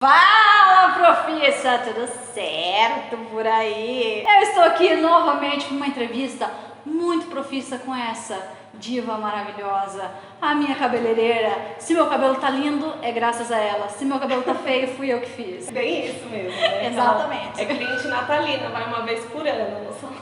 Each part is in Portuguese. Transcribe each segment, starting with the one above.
Fala, profissa! Tudo certo por aí? Eu estou aqui novamente com uma entrevista muito profissa com essa diva maravilhosa, a minha cabeleireira. Se meu cabelo tá lindo, é graças a ela. Se meu cabelo tá feio, fui eu que fiz. Bem isso mesmo, né? Exatamente. É cliente natalina, vai uma vez por ano no salão.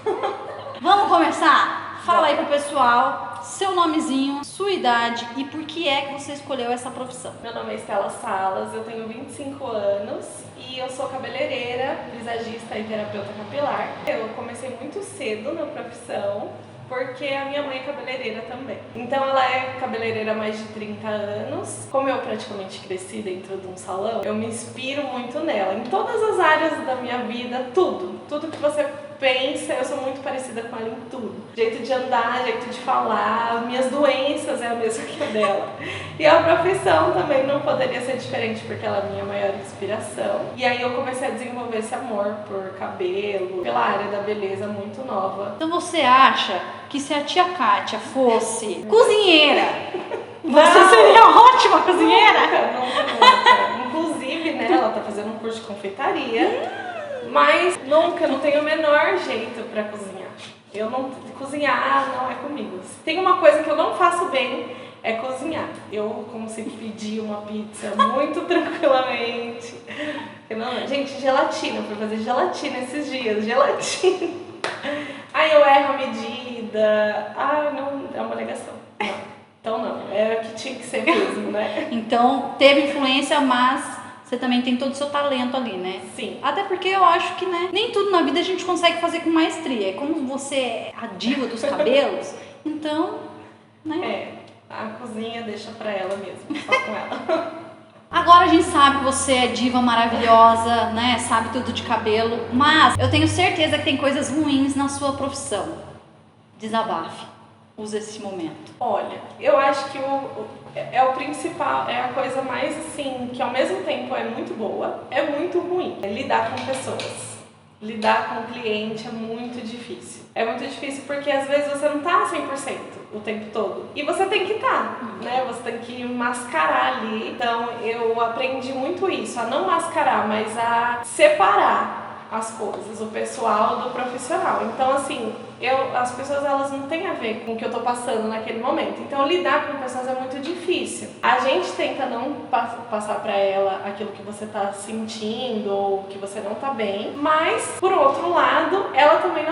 Vamos começar? Fala aí pro pessoal, seu nomezinho, sua idade e por que é que você escolheu essa profissão. Meu nome é Estela Salas, eu tenho 25 anos e eu sou cabeleireira, visagista e terapeuta capilar. Eu comecei muito cedo na profissão, porque a minha mãe é cabeleireira também. Então ela é cabeleireira há mais de 30 anos. Como eu praticamente cresci dentro de um salão, eu me inspiro muito nela. Em todas as áreas da minha vida, tudo que você pensa, eu sou muito parecida com ela em tudo. Jeito de andar, jeito de falar, minhas doenças é a mesma que a dela. E a profissão também não poderia ser diferente, porque ela é a minha maior inspiração. E aí eu comecei a desenvolver esse amor por cabelo, pela área da beleza muito nova. Então você acha que se a tia Kátia fosse cozinheira, você seria ótima cozinheira? Nunca. Inclusive, né, ela tá fazendo um curso de confeitaria. Mas nunca, não tenho o menor jeito pra cozinhar. Cozinhar não é comigo. Tem uma coisa que eu não faço bem, é cozinhar. Eu consigo pedir uma pizza muito tranquilamente. Gente, gelatina, eu fui fazer gelatina esses dias, gelatina. Aí eu erro a medida. Não, é uma negação. Não. Então não, era o que tinha que ser mesmo, né? Então teve influência, mas você também tem todo o seu talento ali, né? Sim. Até porque eu acho que, né, nem tudo na vida a gente consegue fazer com maestria. Como você é a diva dos cabelos, então, né? A cozinha deixa pra ela mesmo, só com ela. Agora a gente sabe que você é diva maravilhosa, né? Sabe tudo de cabelo, mas eu tenho certeza que tem coisas ruins na sua profissão. Desabafe. Usa esse momento. Olha, eu acho que é o principal, é a coisa mais assim, que ao mesmo tempo é muito boa, é muito ruim. É lidar com pessoas. Lidar com o cliente é muito difícil. É muito difícil porque às vezes você não tá 100% o tempo todo. E você tem que estar, né? Você tem que mascarar ali. Então eu aprendi muito isso, a não mascarar, mas a separar as coisas, o pessoal do profissional. Então assim, as pessoas elas não têm a ver com o que eu tô passando naquele momento. Então lidar com pessoas é muito difícil. A gente tenta não passar pra ela aquilo que você tá sentindo ou que você não tá bem, mas por outro lado, ela também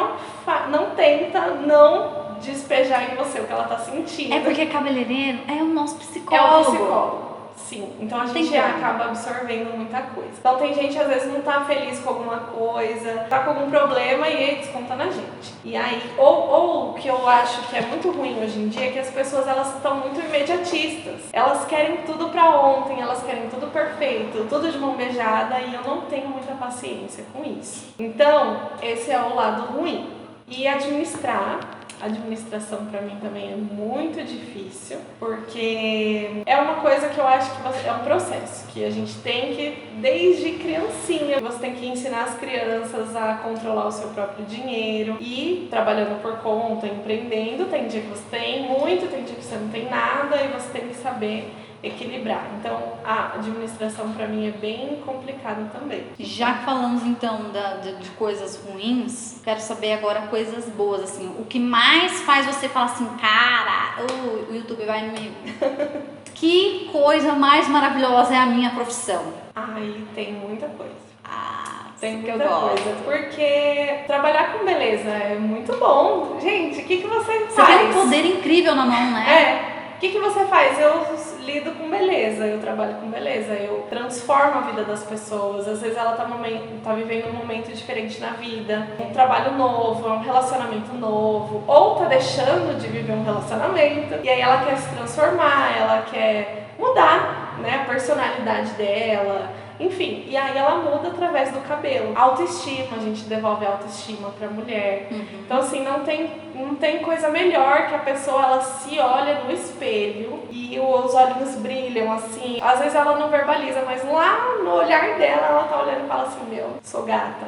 não tenta não despejar em você o que ela tá sentindo. É porque cabeleireiro é o nosso psicólogo. É o psicólogo. Sim, então a gente acaba absorvendo muita coisa. Então tem gente às vezes não tá feliz com alguma coisa, tá com algum problema e aí desconta na gente. E aí, ou o que eu acho que é muito ruim hoje em dia é que as pessoas elas estão muito imediatistas. Elas querem tudo pra ontem, elas querem tudo perfeito, tudo de mão beijada e eu não tenho muita paciência com isso. Então, esse é o lado ruim. E administração pra mim também é muito difícil, porque é uma coisa que eu acho que é um processo que a gente tem que, desde criancinha, você tem que ensinar as crianças a controlar o seu próprio dinheiro e trabalhando por conta, empreendendo, tem dia que você tem muito, tem dia que você não tem nada e você tem que saber equilibrar. Então, a administração pra mim é bem complicada também. Já que falamos então de coisas ruins, quero saber agora coisas boas, assim. O que mais faz você falar assim, cara, o YouTube vai me... Que coisa mais maravilhosa é a minha profissão? Tem muita coisa. Tem que muita eu gosto. coisa, porque trabalhar com beleza é muito bom. Gente, o que você faz? Você tem um poder incrível na mão, né? O que você faz? Eu lido com beleza, eu trabalho com beleza, eu transformo a vida das pessoas. Às vezes ela tá vivendo um momento diferente na vida, um trabalho novo, um relacionamento novo, ou tá deixando de viver um relacionamento, e aí ela quer se transformar, ela quer mudar, né, a personalidade dela, enfim, e aí ela muda através do cabelo. Autoestima, a gente devolve a autoestima pra mulher. Então assim, não tem coisa melhor que a pessoa ela se olha no espelho e os olhinhos brilham assim. Às vezes ela não verbaliza, mas lá no olhar dela ela tá olhando e fala assim, meu, sou gata.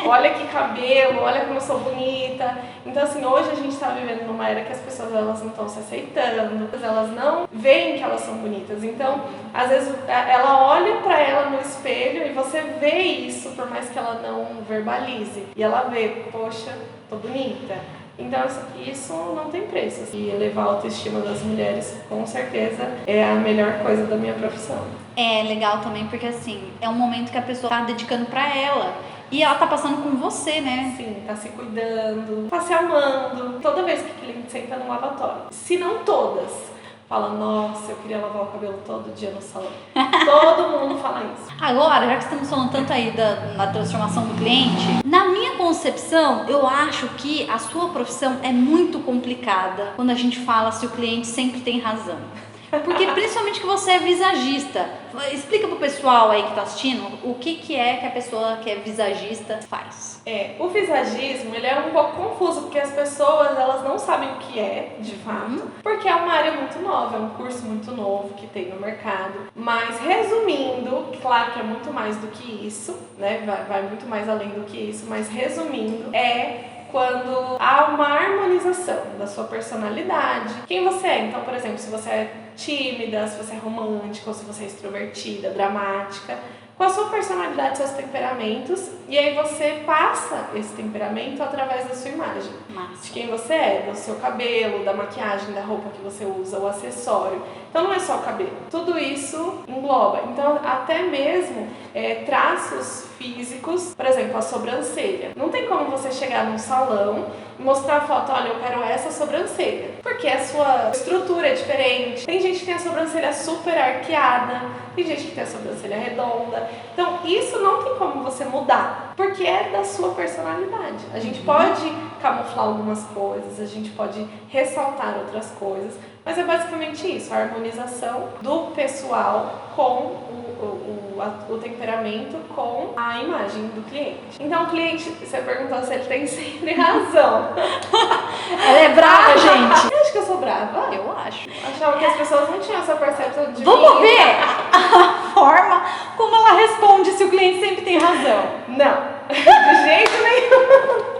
Olha que cabelo, olha como eu sou bonita. Então assim, hoje a gente tá vivendo numa era que as pessoas elas não estão se aceitando, elas não veem que elas são bonitas. Então, às vezes ela olha pra ela no no espelho e você vê isso, por mais que ela não verbalize. E ela vê, poxa, tô bonita. Então isso não tem preço. E elevar a autoestima das mulheres, com certeza, é a melhor coisa da minha profissão. É legal também porque assim, é um momento que a pessoa tá dedicando pra ela. E ela tá passando com você, né? Sim, tá se cuidando, tá se amando. Toda vez que o cliente senta no lavatório, se não todas, fala, nossa, eu queria lavar o cabelo todo dia no salão. Todo mundo fala isso. Agora, já que estamos falando tanto aí da transformação do cliente, na minha concepção, eu acho que a sua profissão é muito complicada quando a gente fala se o cliente sempre tem razão. Porque principalmente que você é visagista. Explica pro pessoal aí que tá assistindo o que é que a pessoa que é visagista faz. O visagismo, ele é um pouco confuso, porque as pessoas, elas não sabem o que é, de fato, porque é uma área muito nova, é um curso muito novo que tem no mercado. Mas, resumindo, claro que é muito mais do que isso, né? Vai muito mais além do que isso, mas resumindo, quando há uma harmonização da sua personalidade. Quem você é? Então, por exemplo, se você é tímida, se você é romântica, ou se você é extrovertida, dramática, com a sua personalidade, seus temperamentos, e aí você passa esse temperamento através da sua imagem. Massa. De quem você é, do seu cabelo, da maquiagem, da roupa que você usa, o acessório. Então não é só o cabelo, tudo isso engloba. Então até mesmo traços físicos, por exemplo, a sobrancelha. Não tem como você chegar num salão e mostrar a foto, olha, eu quero essa sobrancelha, porque a sua estrutura é diferente. Tem gente que tem a sobrancelha super arqueada, tem gente que tem a sobrancelha redonda. Então isso não tem como você mudar, porque é da sua personalidade. A gente pode camuflar algumas coisas, a gente pode ressaltar outras coisas, mas é basicamente isso, a harmonização do pessoal com o temperamento com a imagem do cliente. Então o cliente, você perguntou se ele tem sempre razão. Ela é brava, gente. Você acha que eu sou brava? Eu acho. Achava que as pessoas não tinham essa percepção de Vamos mim. ver a forma como ela responde se o cliente sempre tem razão. Não, de jeito nenhum.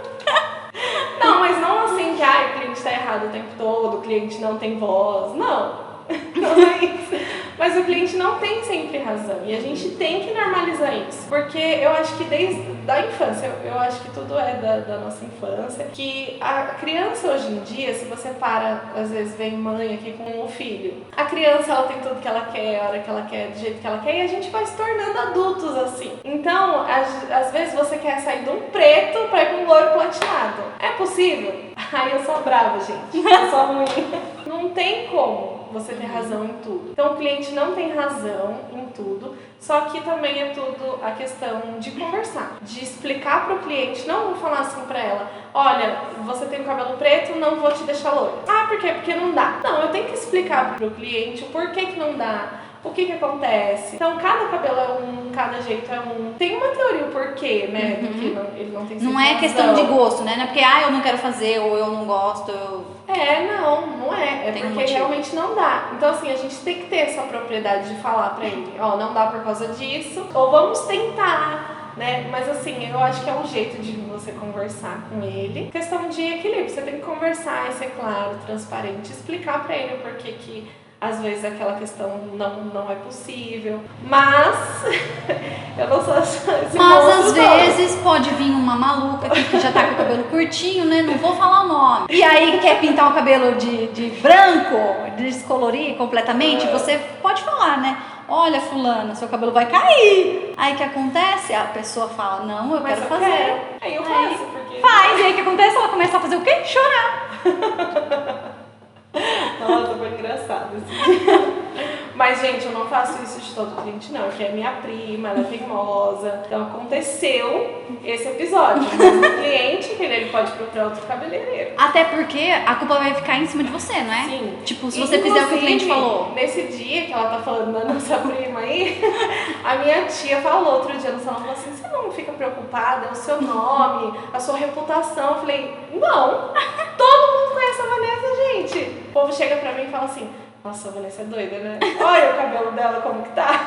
Não, mas não assim que o cliente está errado o tempo todo, o cliente não tem voz. Não. Não é isso. Mas o cliente não tem sempre razão e a gente tem que normalizar isso, porque eu acho que desde a infância, eu acho que tudo é da nossa infância, que a criança hoje em dia, se você para, às vezes vem mãe aqui com o filho, a criança ela tem tudo que ela quer, a hora que ela quer, do jeito que ela quer, e a gente vai se tornando adultos assim. Então, às vezes você quer sair de um preto pra ir pra um loiro platinado. É possível? Ai, eu sou brava, gente. Eu sou ruim. Não tem como você ter razão em tudo. Então o cliente não tem razão em tudo, só que também é tudo a questão de conversar, de explicar para o cliente, não vou falar assim para ela, olha, você tem o cabelo preto, não vou te deixar loiro. Ah, por quê? Porque não dá. Não, eu tenho que explicar para o cliente o porquê que não dá, o que acontece. Então cada cabelo é um, cada jeito é um. Tem uma teoria o porquê, né, do que ele não tem sempre Não é razão. questão de gosto, né? Não é porque eu não quero fazer ou eu não gosto. Não é. É Tem porque motivo. realmente não dá. Então, assim, a gente tem que ter essa propriedade de falar pra ele, ó, não dá por causa disso, ou vamos tentar, né? Mas, assim, eu acho que é um jeito de você conversar com ele. Questão de equilíbrio, você tem que conversar e ser claro, transparente, explicar pra ele o porquê que às vezes aquela questão não é possível, mas eu não sou esse Mas monstro às todo. vezes pode vir uma maluca aqui que já tá com o cabelo curtinho, né? Não vou falar o nome. E aí quer pintar o cabelo de branco, descolorir completamente, você pode falar, né? Olha, fulana, seu cabelo vai cair. Aí o que acontece? A pessoa fala, não, eu quero fazer. Quero. Aí eu faço, porque... Faz, e aí o que acontece? Ela começa a fazer o quê? Chorar. Nossa, foi engraçado esse. Mas, gente, eu não faço isso de todo cliente, não. Que é minha prima, ela é teimosa. Então, aconteceu esse episódio. Mas o cliente, que ele pode procurar outro cabeleireiro. Até porque a culpa vai ficar em cima de você, não é? Sim. Tipo, se você fizer o que o cliente falou. Nesse dia que ela tá falando da nossa prima aí, a minha tia falou outro dia no salão, falou assim, você não fica preocupada, é o seu nome, a sua reputação. Eu falei, não, todo mundo conhece a Vanessa, gente. O povo chega pra mim e fala assim, nossa, a Vanessa é doida, né? Olha o cabelo dela como que tá.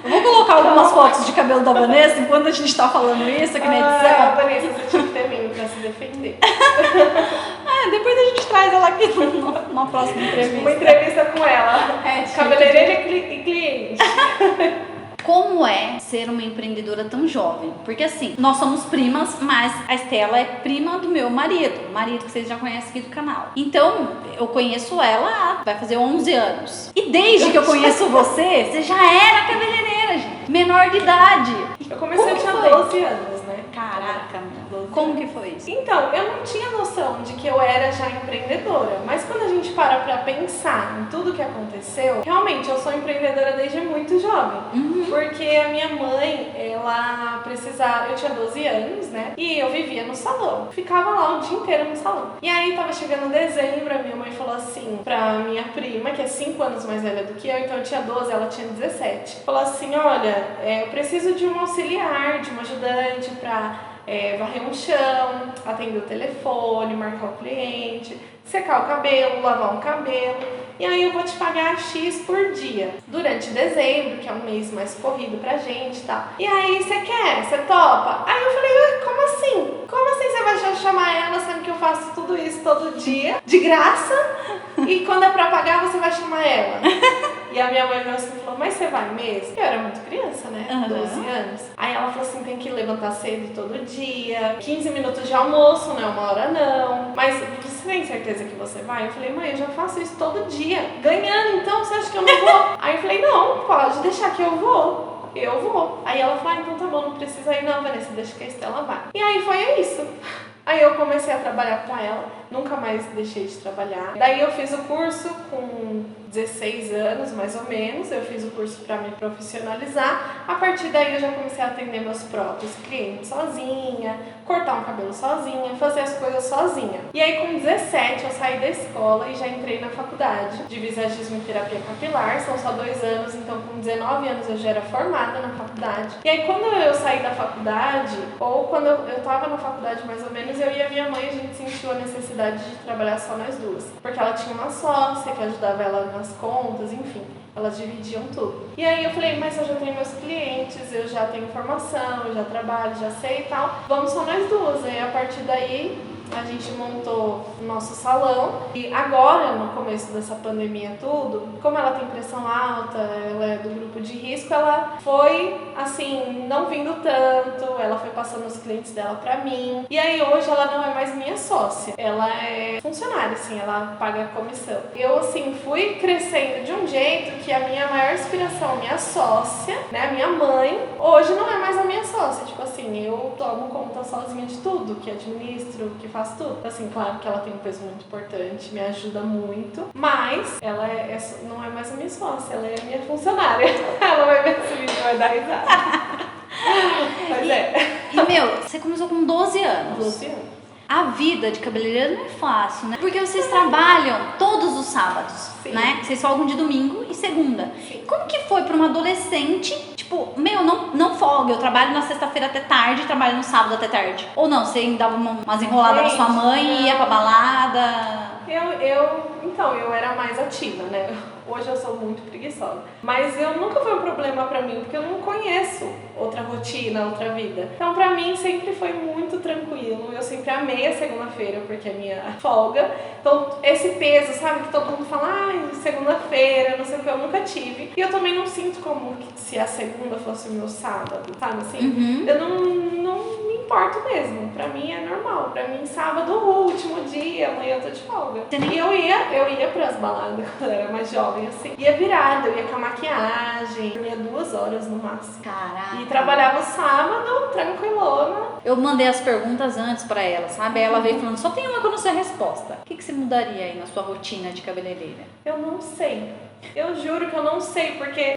Eu vou colocar algumas fotos de cabelo da Vanessa enquanto a gente tá falando isso aqui na edição. Vanessa, você tinha que ter mim pra se defender. Depois a gente traz ela aqui numa próxima entrevista. Uma entrevista com ela. Chique. Cabeleireira e cliente. como é ser uma empreendedora tão jovem? Porque assim, nós somos primas, mas a Estela é prima do meu marido que vocês já conhecem aqui do canal. Então, eu conheço ela, vai fazer 11 anos. E desde que eu conheço você já era cabeleireira, gente. Menor de idade. Eu comecei, eu tinha 12 anos, né? Caraca, meu. Como que foi isso? Então, eu não tinha noção de que eu era já empreendedora, mas quando a gente para pra pensar em tudo que aconteceu, realmente eu sou empreendedora desde muito jovem. Porque a minha mãe, ela precisava, eu tinha 12 anos, né? E eu vivia no salão, ficava lá o dia inteiro no salão. E aí tava chegando dezembro, a minha mãe falou assim pra minha prima, que é 5 anos mais velha do que eu, então eu tinha 12, ela tinha 17. Falou assim, olha, eu preciso de um auxiliar, de um ajudante pra varrer um chão, atender o telefone, marcar o cliente, secar o cabelo, lavar um cabelo. E aí eu vou te pagar X por dia. Durante dezembro, que é um mês mais corrido pra gente e tal. E aí, você quer? Você topa? Aí eu falei, como assim? Como assim você vai já chamar ela, sendo que eu faço tudo isso todo dia, de graça? E quando é pra pagar, você vai chamar ela? E a minha mãe veio assim e falou, mas você vai mesmo? Eu era muito criança, né? 12 anos. Aí ela falou assim, tem que levantar cedo todo dia, 15 minutos de almoço, não é 1 hora não. Mas você tem certeza que você vai? Eu falei, mãe, eu já faço isso todo dia. Ganhando, então você acha que eu não vou? Aí eu falei, não, pode deixar que eu vou. Eu vou. Aí ela falou, então tá bom, não precisa ir não, Vanessa, deixa que a Estela vai. E aí foi isso. Aí eu comecei a trabalhar com ela, nunca mais deixei de trabalhar. Daí eu fiz o curso com 16 anos, mais ou menos, eu fiz o curso para me profissionalizar. A partir daí eu já comecei a atender meus próprios clientes sozinha, cortar um cabelo sozinha, fazer as coisas sozinha. E aí com 17 eu saí da escola e já entrei na faculdade de visagismo e terapia capilar, são só 2 anos, então com 19 anos eu já era formada na faculdade. E aí quando eu saí da faculdade, ou quando eu estava na faculdade mais ou menos, eu e a minha mãe, a gente sentiu a necessidade de trabalhar só nós duas. Porque ela tinha uma sócia que ajudava ela nas contas, enfim. Elas dividiam tudo. E aí eu falei, mas eu já tenho meus clientes, eu já tenho formação, eu já trabalho, já sei e tal. Vamos só nós duas. E a partir daí a gente montou o nosso salão. E agora, no começo dessa pandemia tudo, como ela tem pressão alta, ela é do grupo de risco, ela foi, assim, não vindo tanto, ela foi passando os clientes dela pra mim. E aí hoje ela não é mais minha sócia, ela é funcionária, assim, ela paga comissão. Eu, assim, fui crescendo de um jeito que a minha maior inspiração, minha sócia, né, a minha mãe, hoje não é mais a minha sócia. Tipo assim, eu tomo conta sozinha de tudo, que administro, que faço tudo. Assim, claro que ela tem um peso muito importante, me ajuda muito, mas ela não é mais a minha sócia, ela é a minha funcionária. Ela vai ver esse vídeo e vai dar risada. Mas E, meu, você começou com 12 anos. 12 anos. A vida de cabeleireira não é fácil, né? Porque vocês trabalham todos os sábados, Sim. né? Vocês folgam de domingo e segunda. Sim. Como que foi pra uma adolescente, tipo, meu, não folga, eu trabalho na sexta-feira até tarde, trabalho no sábado até tarde. Ou não, você dava umas enroladas na sua mãe e ia pra balada? Então, eu era mais ativa, né? Hoje eu sou muito preguiçosa. Mas nunca foi um problema pra mim, porque eu não conheço outra rotina, outra vida. Então, pra mim, sempre foi muito tranquilo. Eu sempre amei a segunda-feira, porque é minha folga. Então, esse peso, sabe? Que todo mundo fala, ai, segunda-feira, não sei o que, eu nunca tive. E eu também não sinto como se a segunda fosse o meu sábado, sabe assim? Eu não me importo mesmo. Pra mim é normal. Pra mim, sábado, o último dia, amanhã eu tô de folga. E eu ia pras baladas quando eu era mais jovem, assim. Ia virada, eu ia com a maquiagem. Dormia 2 horas no máximo. Caraca. E trabalhava sábado, tranquilona. Eu mandei as perguntas antes pra ela, sabe? Aí ela veio falando, só tem uma que eu não sei a resposta. O que você mudaria aí na sua rotina de cabeleireira? Eu não sei. Eu juro que eu não sei, porque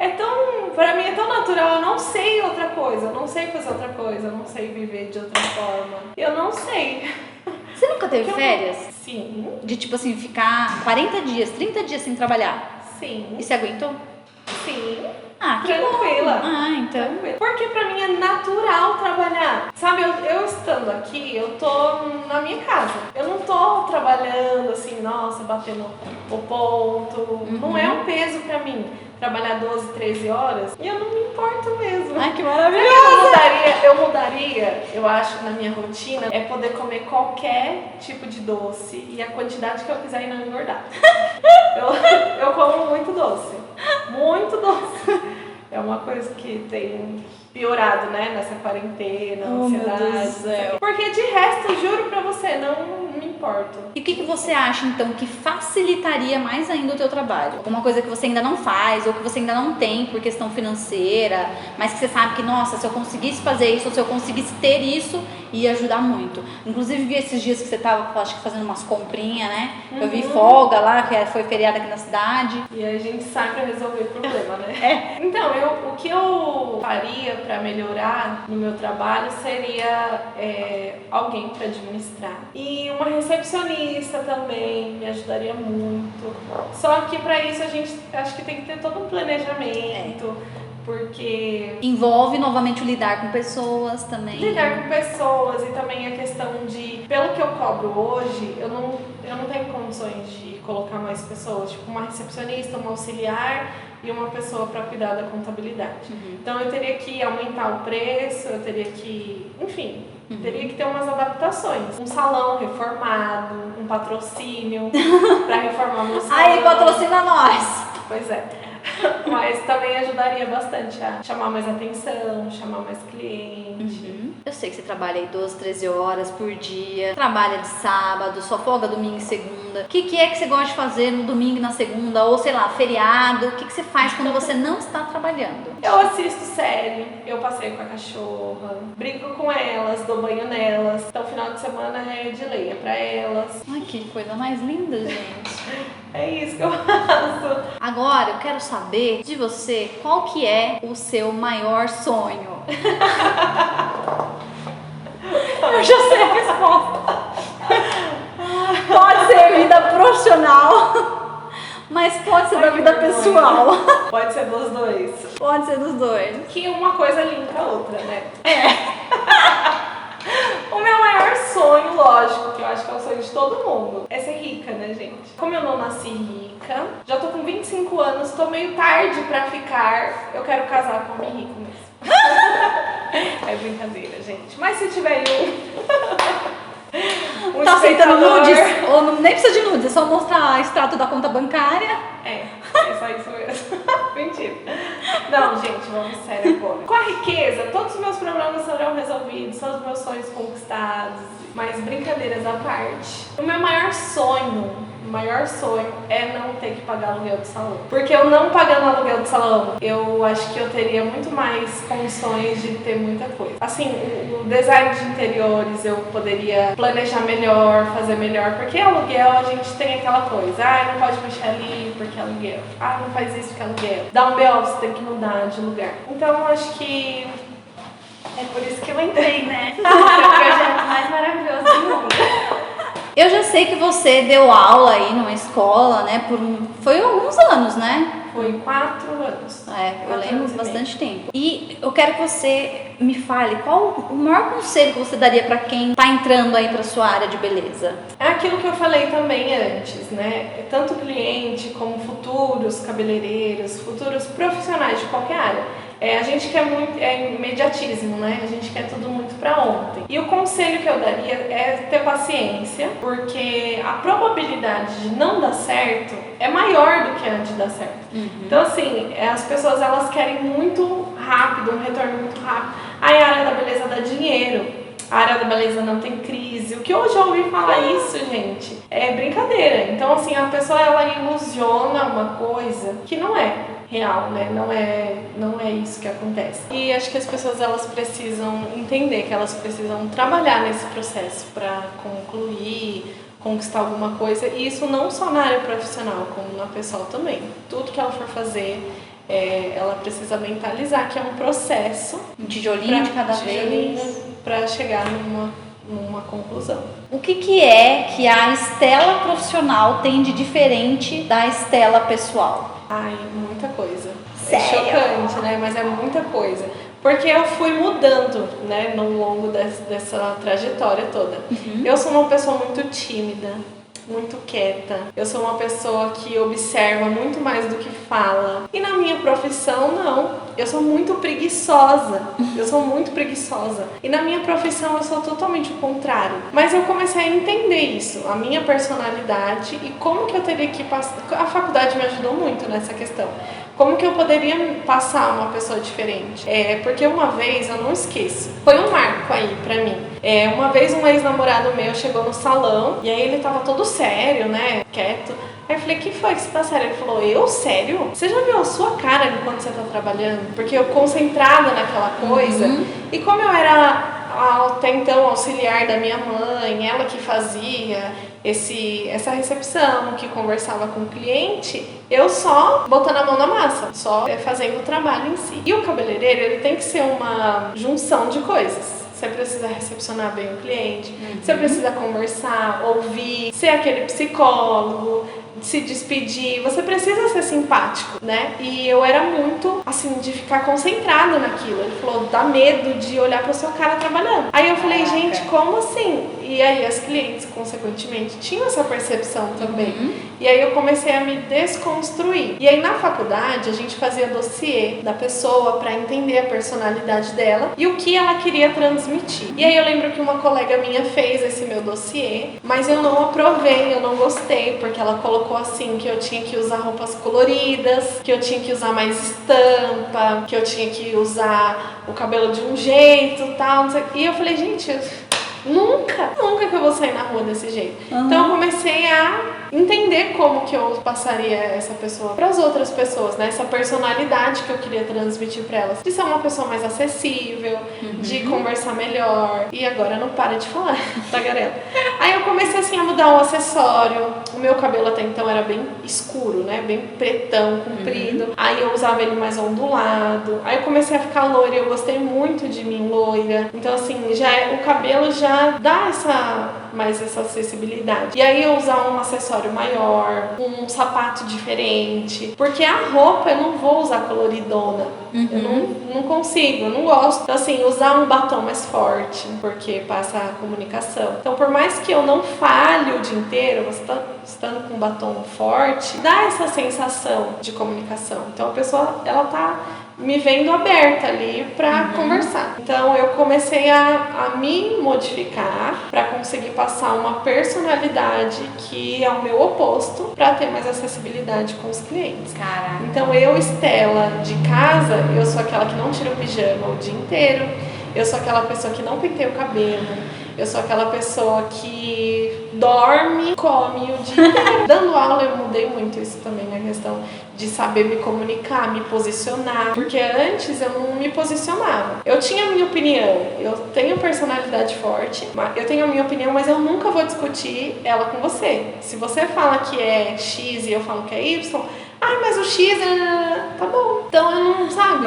pra mim é tão natural, eu não sei outra coisa, eu não sei fazer outra coisa, eu não sei viver de outra forma. Eu não sei. Você nunca teve férias? Sim. De tipo assim, ficar 40 dias, 30 dias sem trabalhar? Sim. E você aguentou? Sim. Ah, que Tranquila. bom. Ah, então. Tranquila. Porque pra mim é natural trabalhar. Sabe, eu estando aqui, eu tô na minha casa. Eu não tô trabalhando assim, nossa, batendo o ponto. Não é um peso pra mim. Trabalhar 12, 13 horas, e eu não me importo mesmo. Ai, que maravilha! Eu mudaria, eu acho, na minha rotina, é poder comer qualquer tipo de doce e a quantidade que eu quiser e não engordar. Eu como muito doce. Muito doce. É uma coisa que tem piorado, né, nessa quarentena, Oh, meu ansiedade. Deus do céu. Porque de resto, juro pra você, não me importo. E o que você acha, então, que facilitaria mais ainda o teu trabalho? Alguma coisa que você ainda não faz, ou que você ainda não tem por questão financeira, mas que você sabe que, nossa, se eu conseguisse fazer isso, ou se eu conseguisse ter isso, ia ajudar muito. Inclusive, vi esses dias que você estava, acho que fazendo umas comprinhas, né? Eu vi folga lá, que foi feriado aqui na cidade. E a gente sai pra resolver problema, né? Então, o que eu faria pra melhorar no meu trabalho seria alguém pra administrar. E uma recepcionista também me ajudaria muito. Só que pra isso a gente acho que tem que ter todo um planejamento. Porque envolve novamente o lidar com pessoas também. Lidar com pessoas e também a questão de, pelo que eu cobro hoje, eu não tenho condições de colocar mais pessoas, tipo uma recepcionista, uma auxiliar e uma pessoa para cuidar da contabilidade. Então eu teria que aumentar o preço, eu teria que, enfim, teria que ter umas adaptações. Um salão reformado, um patrocínio para reformar meu salão. Aí, patrocina nós! Pois é. Mas também ajudaria bastante a chamar mais atenção, chamar mais cliente. Eu sei que você trabalha aí 12, 13 horas por dia, trabalha de sábado, só folga domingo e segunda. O que é que você gosta de fazer no domingo e na segunda? Ou sei lá, feriado? O que você faz quando você não está trabalhando? Eu assisto série, eu passeio com a cachorra, brinco com elas, dou banho nelas. Então final de semana é de lei, é pra elas. Ai, que coisa mais linda, gente. É isso que eu faço. Agora eu quero saber de você qual que é o seu maior sonho. Eu já sei a resposta. Pode ser vida profissional, mas pode ser da vida pessoal. Pode ser dos dois. Pode ser dos dois. Que uma coisa linka a outra, né? O meu maior sonho, lógico, que eu acho que é o sonho de todo mundo, é ser rica, né, gente? Como eu não nasci rica, já tô com 25 anos, tô meio tarde pra ficar, eu quero casar com um homem rico mesmo. É brincadeira, gente. Mas se tiver um tá aceitando espectador... nudes? Ou não, nem precisa de nudes, é só mostrar extrato da conta bancária. É só isso mesmo. Mentira. Não, gente, vamos sério agora. Com a riqueza, todos os meus problemas serão resolvidos, todos os meus sonhos conquistados. Mas brincadeiras à parte, o meu maior sonho é não ter que pagar aluguel de salão. Porque eu não pagando aluguel de salão, eu acho que eu teria muito mais condições de ter muita coisa. Assim, o design de interiores eu poderia planejar melhor, fazer melhor, porque aluguel a gente tem aquela coisa, não pode mexer ali porque é aluguel, não faz isso porque é aluguel. Dá um BO, você tem que mudar de lugar. Então eu acho que é por isso que eu entrei, né? É o projeto mais maravilhoso do mundo. Eu já sei que você deu aula aí numa escola, né? Foi alguns anos, né? Foi 4 anos. Eu lembro bastante tempo. E eu quero que você me fale qual o maior conselho que você daria para quem tá entrando aí para sua área de beleza. É aquilo que eu falei também antes, né? Tanto cliente como futuros cabeleireiros, futuros profissionais de qualquer área. A gente quer muito, imediatismo, né? A gente quer tudo muito pra ontem. E o conselho que eu daria é ter paciência, porque a probabilidade de não dar certo é maior do que a de dar certo. Então, assim, as pessoas elas querem muito rápido, um retorno muito rápido. Aí a área da beleza dá dinheiro, a área da beleza não tem crise. O que eu já ouvi falar isso, gente, é brincadeira. Então, assim, a pessoa ela ilusiona uma coisa que não é real, né? Não é isso que acontece. E acho que as pessoas elas precisam entender que elas precisam trabalhar nesse processo para concluir, conquistar alguma coisa. E isso não só na área profissional, como na pessoal também. Tudo que ela for fazer, ela precisa mentalizar que é um processo, um tijolinho de cada vez, para chegar numa conclusão. O que é que a Estela profissional tem de diferente da Estela pessoal? Ai, muita coisa. Sério? É chocante, né? Mas é muita coisa. Porque eu fui mudando, né, no longo dessa trajetória toda. Eu sou uma pessoa muito tímida, muito quieta. Eu sou uma pessoa que observa muito mais do que fala. E na minha profissão, não. Eu sou muito preguiçosa. E na minha profissão eu sou totalmente o contrário. Mas eu comecei a entender isso, a minha personalidade e como que eu teria que passar. A faculdade me ajudou muito nessa questão. como que eu poderia passar uma pessoa diferente? Porque uma vez, eu não esqueço, foi um marco aí pra mim. Uma vez um ex-namorado meu chegou no salão e aí ele tava todo sério, né, quieto. Aí eu falei, que foi que você tá sério? Ele falou, eu sério? Você já viu a sua cara enquanto você tá trabalhando? Porque eu concentrada naquela coisa. E como eu era até então auxiliar da minha mãe, ela que fazia essa recepção, que conversava com o cliente, eu só botando a mão na massa, só fazendo o trabalho em si. E o cabeleireiro, ele tem que ser uma junção de coisas. Você precisa recepcionar bem o cliente, você precisa conversar, ouvir, ser aquele psicólogo, se despedir, você precisa ser simpático, né? E eu era muito, assim, de ficar concentrada naquilo. Ele falou, dá medo de olhar pro seu cara trabalhando. Aí eu falei, gente, como assim? E aí as clientes, consequentemente, tinham essa percepção também. E aí eu comecei a me desconstruir. E aí na faculdade, a gente fazia dossiê da pessoa pra entender a personalidade dela e o que ela queria transmitir. E aí eu lembro que uma colega minha fez esse meu dossiê, mas eu não aprovei, eu não gostei, porque ela colocou assim, que eu tinha que usar roupas coloridas, que eu tinha que usar mais estampa, que eu tinha que usar o cabelo de um jeito e tal, não sei. E eu falei, gente, nunca que eu vou sair na rua desse jeito. Então eu comecei a entender como que eu passaria essa pessoa para as outras pessoas, né? Essa personalidade que eu queria transmitir para elas, de ser uma pessoa mais acessível, de conversar melhor. E agora não para de falar, tagarela. Aí eu comecei assim a mudar o acessório. O meu cabelo até então era bem escuro, né? Bem pretão, comprido. Aí eu usava ele mais ondulado. Aí eu comecei a ficar loira. Eu gostei muito de mim loira. Então assim, o cabelo já dá mais essa acessibilidade. E aí eu usar um acessório maior, um sapato diferente, porque a roupa eu não vou usar coloridona. Eu não consigo, eu não gosto. Então assim, usar um batom mais forte, porque passa a comunicação. Então por mais que eu não falhe o dia inteiro, você tá estando com um batom forte, dá essa sensação de comunicação. Então a pessoa, ela tá me vendo aberta ali para conversar. Então eu comecei a me modificar para conseguir passar uma personalidade que é o meu oposto, para ter mais acessibilidade com os clientes. Caraca. Então eu, Estela, de casa, eu sou aquela que não tira o pijama o dia inteiro, eu sou aquela pessoa que não penteia o cabelo, eu sou aquela pessoa que dorme, come o dia inteiro. Dando aula eu mudei muito isso também, a questão de saber me comunicar, me posicionar, porque antes eu não me posicionava. Eu tinha a minha opinião, eu tenho personalidade forte, eu tenho a minha opinião, mas eu nunca vou discutir ela com você. Se você fala que é X e eu falo que é Y, mas o X tá bom. Então eu não, sabe?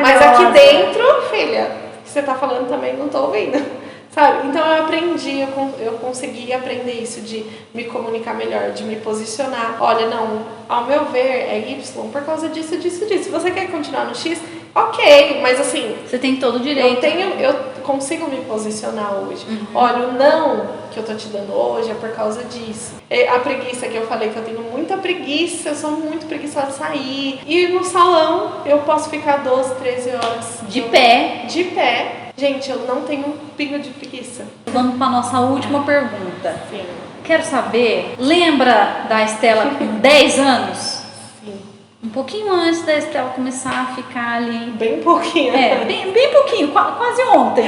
Mas aqui dentro, filha, o que você tá falando também não tô ouvindo. Sabe? Então eu aprendi, eu consegui aprender isso, de me comunicar melhor, de me posicionar. Olha, não, ao meu ver é Y por causa disso, disso, disso. Se você quer continuar no X, ok, mas assim... Você tem todo o direito. Eu consigo me posicionar hoje. Olha, o não que eu tô te dando hoje é por causa disso. A preguiça que eu falei, que eu tenho muita preguiça, eu sou muito preguiçosa de sair. E no salão eu posso ficar 12, 13 horas. De pé. De pé. Gente, eu não tenho um pingo de preguiça. Vamos para nossa última pergunta. Sim. Quero saber, lembra da Estela com 10 anos? Sim. Um pouquinho antes da Estela começar a ficar ali... Bem pouquinho. Bem pouquinho, quase ontem.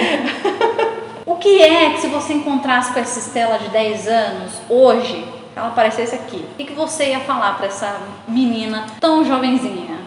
O que é que se você encontrasse com essa Estela de 10 anos, hoje, ela aparecesse aqui, o que você ia falar para essa menina tão jovenzinha?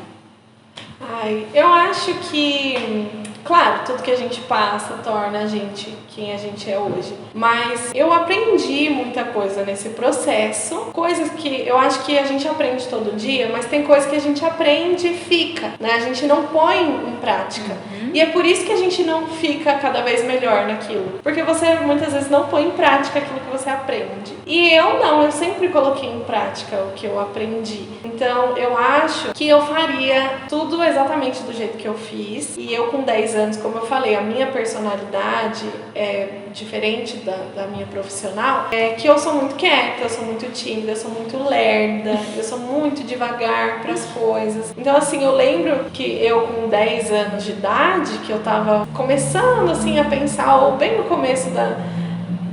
Eu acho que, claro, tudo que a gente passa torna a gente quem a gente é hoje. Mas eu aprendi muita coisa nesse processo. Coisas que eu acho que a gente aprende todo dia, mas tem coisas que a gente aprende e fica, né? A gente não põe em prática. E é por isso que a gente não fica cada vez melhor naquilo. Porque você muitas vezes não põe em prática aquilo que você aprende. E eu não, eu sempre coloquei em prática o que eu aprendi. Então eu acho que eu faria tudo exatamente do jeito que eu fiz. E eu com 10 anos, como eu falei, a minha personalidade é diferente da minha profissional, é que eu sou muito quieta, eu sou muito tímida, eu sou muito lerda, eu sou muito devagar para as coisas. Então assim, eu lembro que eu com 10 anos de idade, que eu tava começando assim a pensar, ou bem no começo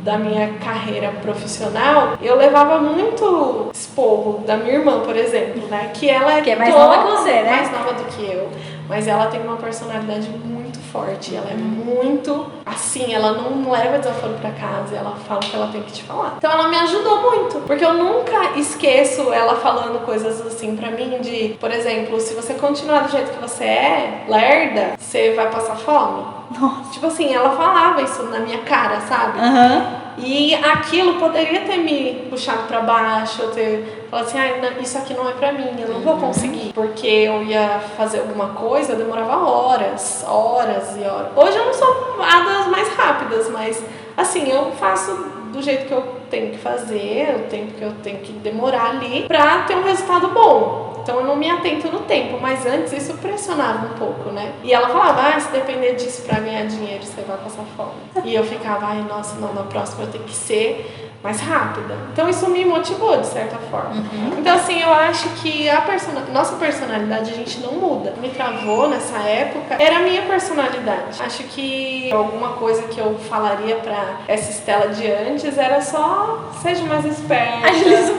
da minha carreira profissional, eu levava muito esporro da minha irmã, por exemplo, né? Que ela que é mais nova que você, né? Mais nova do que eu. Mas ela tem uma personalidade muito forte. Ela é muito assim, ela não leva desaforo pra casa, ela fala o que ela tem que te falar. Então ela me ajudou muito, porque eu nunca esqueço ela falando coisas assim pra mim de, por exemplo, se você continuar do jeito que você é, lerda, você vai passar fome. Nossa. Tipo assim, ela falava isso na minha cara, sabe? E aquilo poderia ter me puxado pra baixo, eu ter falado assim, isso aqui não é pra mim, eu não vou conseguir. Porque eu ia fazer alguma coisa, eu demorava horas e horas. Hoje eu não sou a das mais rápidas, mas assim, eu faço do jeito que eu tenho que fazer, o tempo que eu tenho que demorar ali pra ter um resultado bom. Então eu não me atento no tempo, mas antes isso pressionava um pouco, né? E ela falava, se depender disso pra ganhar dinheiro, você vai passar fome. E eu ficava, nossa, não, na próxima eu tenho que ser mais rápida. Então isso me motivou de certa forma. Então assim, eu acho que nossa personalidade a gente não muda. Me travou nessa época era a minha personalidade. Acho que alguma coisa que eu falaria pra essa Estela de antes era só seja mais esperta, agiliza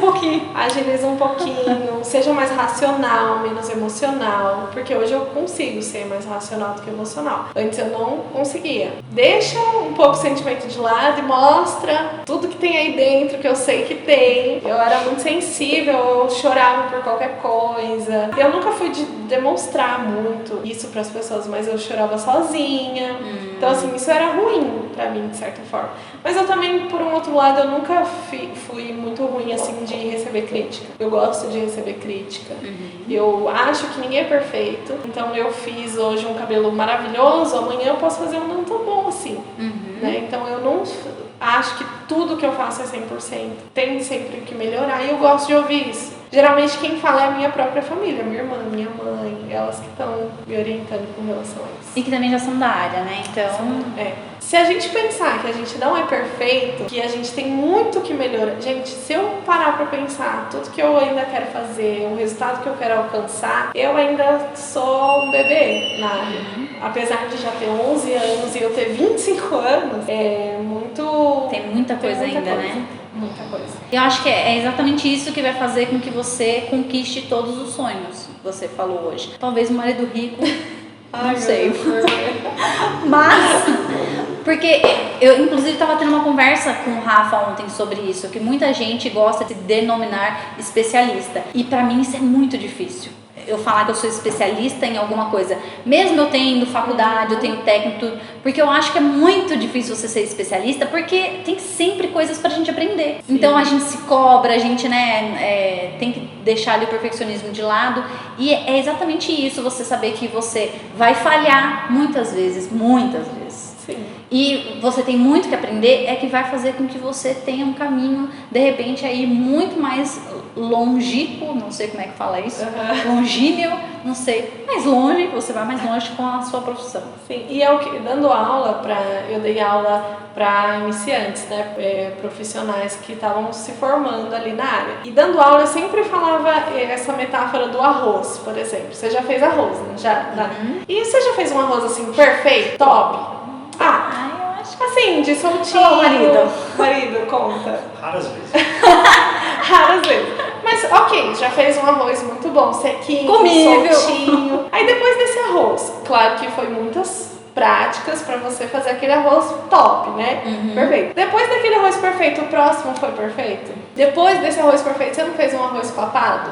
um pouquinho, seja mais racional, menos emocional, porque hoje eu consigo ser mais racional do que emocional. Antes eu não conseguia. Deixa um pouco o sentimento de lado e mostra tudo que tem aí dentro, que eu sei que tem. Eu era muito sensível, eu chorava por qualquer coisa. Eu nunca fui de demonstrar muito isso para as pessoas, mas eu chorava sozinha. Então assim, isso era ruim pra mim, de certa forma. Mas eu também, por um outro lado, eu nunca fui muito ruim assim de receber crítica. Eu gosto de receber crítica. Eu acho que ninguém é perfeito. Então eu fiz hoje um cabelo maravilhoso, amanhã eu posso fazer um não tão bom assim. Né? Então eu não acho que tudo que eu faço é 100%. Tem sempre que melhorar e eu gosto de ouvir isso. Geralmente quem fala é a minha própria família, minha irmã, minha mãe, elas que estão me orientando com relação a isso. E que também já são da área, né? Então... Se a gente pensar que a gente não é perfeito, que a gente tem muito que melhorar... Gente, se eu parar pra pensar tudo que eu ainda quero fazer, o resultado que eu quero alcançar, eu ainda sou um bebê na área. Apesar de já ter 11 anos e eu ter 25 anos, é muito... Tem muita coisa ainda, né? Muita coisa. Eu acho que é exatamente isso que vai fazer com que você conquiste todos os sonhos que você falou hoje. Talvez um marido rico, não sei. Mas, porque eu inclusive estava tendo uma conversa com o Rafa ontem sobre isso, que muita gente gosta de denominar especialista. E pra mim isso é muito difícil. Eu falar que eu sou especialista em alguma coisa, mesmo eu tendo faculdade, eu tenho técnico, porque eu acho que é muito difícil você ser especialista, porque tem sempre coisas pra gente aprender. Sim. Então a gente se cobra, a gente tem que deixar ali o perfeccionismo de lado, e é exatamente isso, você saber que você vai falhar muitas vezes. Sim. E você tem muito que aprender, é que vai fazer com que você tenha um caminho, de repente, aí muito mais longínquo, não sei como é que fala isso, longínquo, não sei, mais longe, você vai mais longe com a sua profissão. Sim, e dando aula eu dei aula para iniciantes, né, profissionais que estavam se formando ali na área. E dando aula eu sempre falava essa metáfora do arroz, por exemplo. Você já fez arroz, né? E você já fez um arroz assim, perfeito, top? Eu acho que assim, de soltinho. Marido, conta. Raras vezes. Raras vezes. Mas ok, já fez um arroz muito bom, sequinho, comível, soltinho. Aí depois desse arroz, claro que foi muitas práticas pra você fazer aquele arroz top, né? Perfeito. Depois daquele arroz perfeito, o próximo foi perfeito? Depois desse arroz perfeito, você não fez um arroz papado?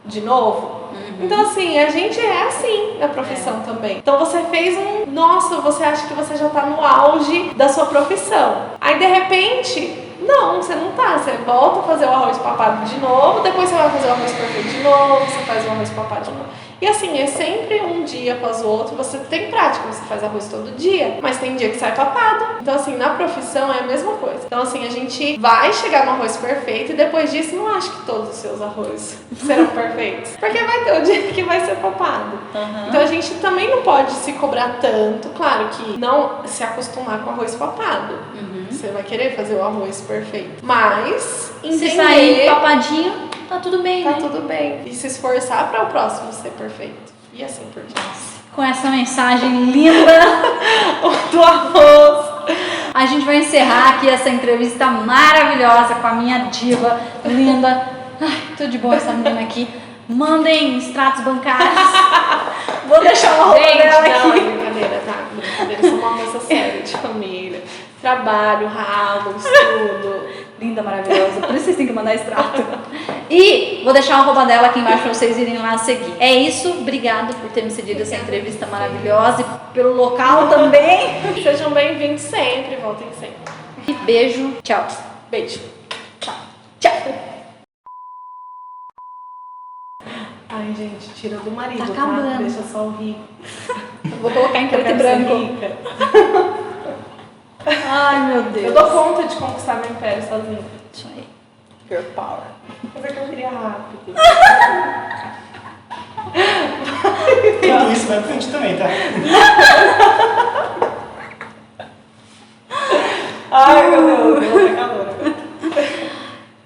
De novo? Então assim, a gente é assim na profissão também. Então você fez nossa, você acha que você já tá no auge da sua profissão. Aí de repente, não, você não tá. Você volta a fazer o arroz papado de novo, depois você vai fazer o arroz perfeito de novo, você faz o arroz papado de novo. E assim, é sempre um dia após o outro, você tem prática, você faz arroz todo dia, mas tem dia que sai papado. Então assim, na profissão é a mesma coisa. Então assim, a gente vai chegar no arroz perfeito e depois disso não acho que todos os seus arroz serão perfeitos. Porque vai ter o dia que vai ser papado. Então a gente também não pode se cobrar tanto, claro que não se acostumar com arroz papado. Você vai querer fazer o arroz perfeito. Mas se sair papadinho, tá tudo bem, tá né? tudo bem. E se esforçar para o próximo ser perfeito. E assim por diante. Com essa mensagem linda do arroz. a gente vai encerrar aqui essa entrevista maravilhosa com a minha diva linda. Ai, tudo de bom essa menina aqui. Mandem extratos bancários. Vou deixar uma roupa dela não, aqui. É brincadeira, tá? Brincadeira, eu sou uma moça séria, de família. Trabalho, ralo, estudo. Linda, maravilhosa. Por isso vocês têm que mandar extrato. E vou deixar o arroba dela aqui embaixo pra vocês irem lá seguir. É isso. Obrigado por ter me cedido essa entrevista maravilhosa e pelo local também. Sejam bem-vindos sempre, voltem sempre. E beijo. Tchau. Beijo. Tchau. Tchau. Ai, gente, tira do marido, Tá tá? acabando. Deixa só o rico. Vou colocar em Eu preto e quero ser branco. rica. Ai, meu Deus. Eu dou conta de conquistar meu império sozinha. Isso aí. Girl power. Mas é que eu queria rápido. Tudo isso vai pra frente também, tá?